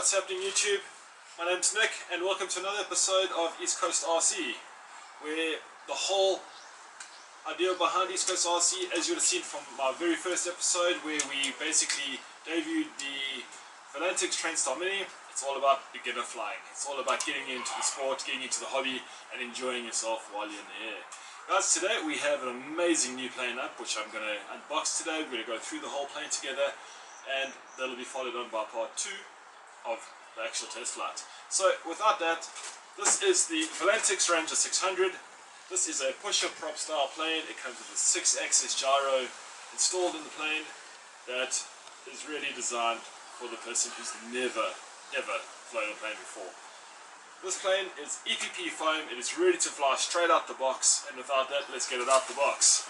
What's happening YouTube? My name's Nick and welcome to another episode of East Coast RC, where the whole idea behind East Coast RC, as you would have seen from my very first episode where we basically debuted the Volantex Ranger Mini, it's all about beginner flying. It's all about getting into the sport, getting into the hobby and enjoying yourself while you're in the air. Guys, today we have an amazing new plane up which I'm going to unbox today. We're going to go through the whole plane together and that'll be followed on by part 2 of the actual test flight. So without that, this is the Volantex Ranger 600. This is a push-up prop style plane. It comes with a 6-axis gyro installed in the plane that is really designed for the person who's never ever flown a plane before. This plane is EPP foam. It is ready to fly straight out the box, and without that, let's get it out the box.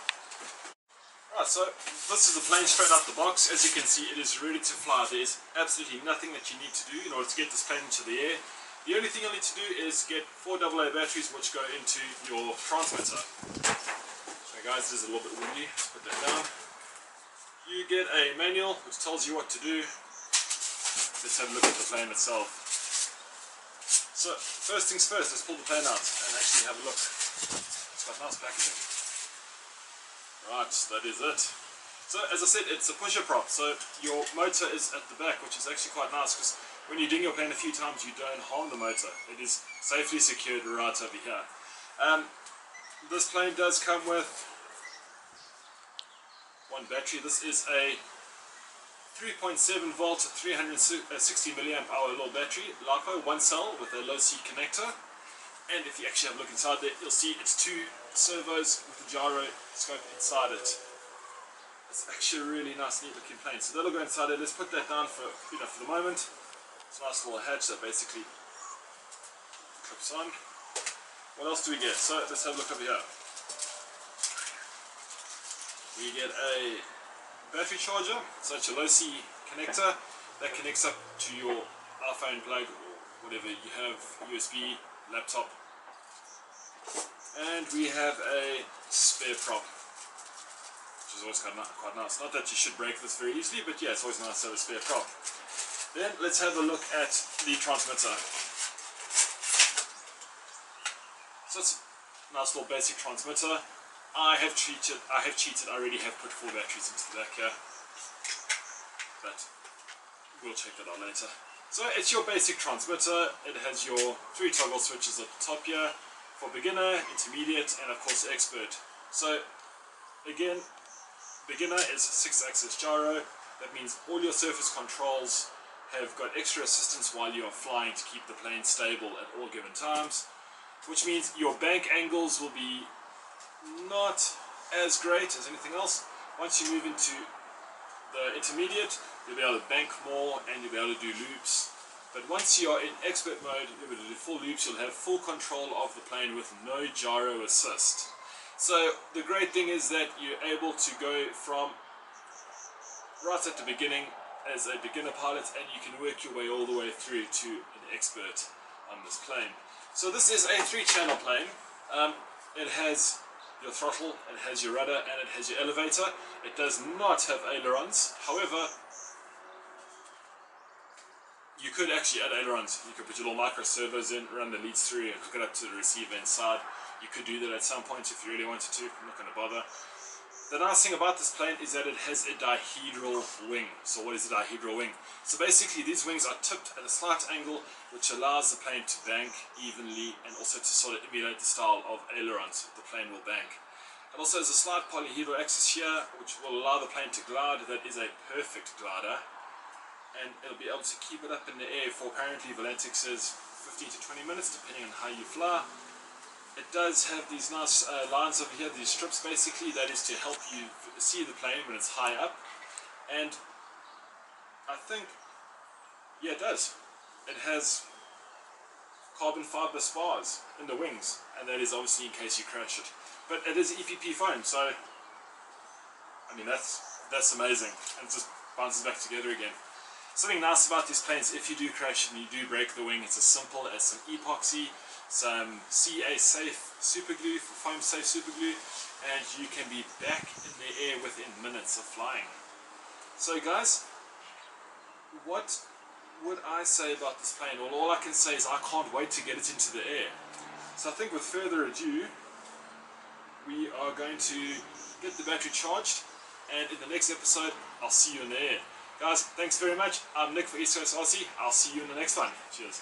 Right, so this is the plane straight out the box. As you can see, it is ready to fly. There is absolutely nothing that you need to do in order to get this plane into the air. The only thing you need to do is get 4 AA batteries which go into your transmitter. So guys, this is a little bit windy. Let's put that down. You get a manual which tells you what to do. Let's have a look at the plane itself. So first things first, let's pull the plane out and actually have a look. It's got nice packaging. Right, that is it. So as I said, it's a pusher prop, so your motor is at the back, which is actually quite nice because when you ding your plane a few times you don't harm the motor. It is safely secured right over here. This plane does come with one battery. This is a 3.7 volt 360 milliamp hour low battery, LiPo, one cell with a low C connector. And if you actually have a look inside there, you'll see it's 2 servos with a gyro scope inside it. It's actually a really nice, neat looking plane. So that'll go inside it. Let's put that down for the moment. It's a nice little hatch that basically clips on. What else do we get? So let's have a look over here. We get a battery charger. So it's a low C connector that connects up to your iPhone plug or whatever you have, USB, laptop. And we have a spare prop, which is always quite nice. Not that you should break this very easily, but yeah, it's always nice to have a spare prop. Then let's have a look at the transmitter. So it's a nice little basic transmitter. I have cheated, I already have put 4 batteries into the back here, but we'll check that out later. So it's your basic transmitter. It has your 3 toggle switches at the top here for beginner, intermediate, and of course expert. So again, beginner is 6-axis gyro. That means all your surface controls have got extra assistance while you are flying to keep the plane stable at all given times, which means your bank angles will be not as great as anything else. Once you move into the intermediate, you'll be able to bank more and you'll be able to do loops. But once you are in expert mode, you'll be able to do full loops. You'll have full control of the plane with no gyro assist. So the great thing is that you're able to go from right at the beginning as a beginner pilot, and you can work your way all the way through to an expert on this plane. So this is a 3-channel plane. It has your throttle, it has your rudder, and it has your elevator. It does not have ailerons. However, you could actually add ailerons. You could put your little micro servos in, run the leads through, and hook it up to the receiver inside. You could do that at some point if you really wanted to. I'm not going to bother. The nice thing about this plane is that it has a dihedral wing. So what is a dihedral wing? So basically these wings are tipped at a slight angle, which allows the plane to bank evenly and also to sort of emulate the style of ailerons the plane will bank. It also has a slight polyhedral axis here, which will allow the plane to glide. That is a perfect glider, and it'll be able to keep it up in the air for apparently Volantex says 15 to 20 minutes depending on how you fly. It does have these nice lines over here, these strips basically, that is to help you see the plane when it's high up. And I think, yeah, it does. It has carbon fiber spars in the wings, and that is obviously in case you crash it. But it is EPP foam, so I mean that's amazing, and it just bounces back together again. Something nice about these planes, if you do crash and you do break the wing, it's as simple as some epoxy, some CA safe super glue, for foam safe super glue, and you can be back in the air within minutes of flying. So guys, what would I say about this plane? Well, all I can say is I can't wait to get it into the air. So I think with further ado, we are going to get the battery charged, and in the next episode, I'll see you in the air. Guys, thanks very much. I'm Nick for East Coast RC. I'll see you in the next one. Cheers.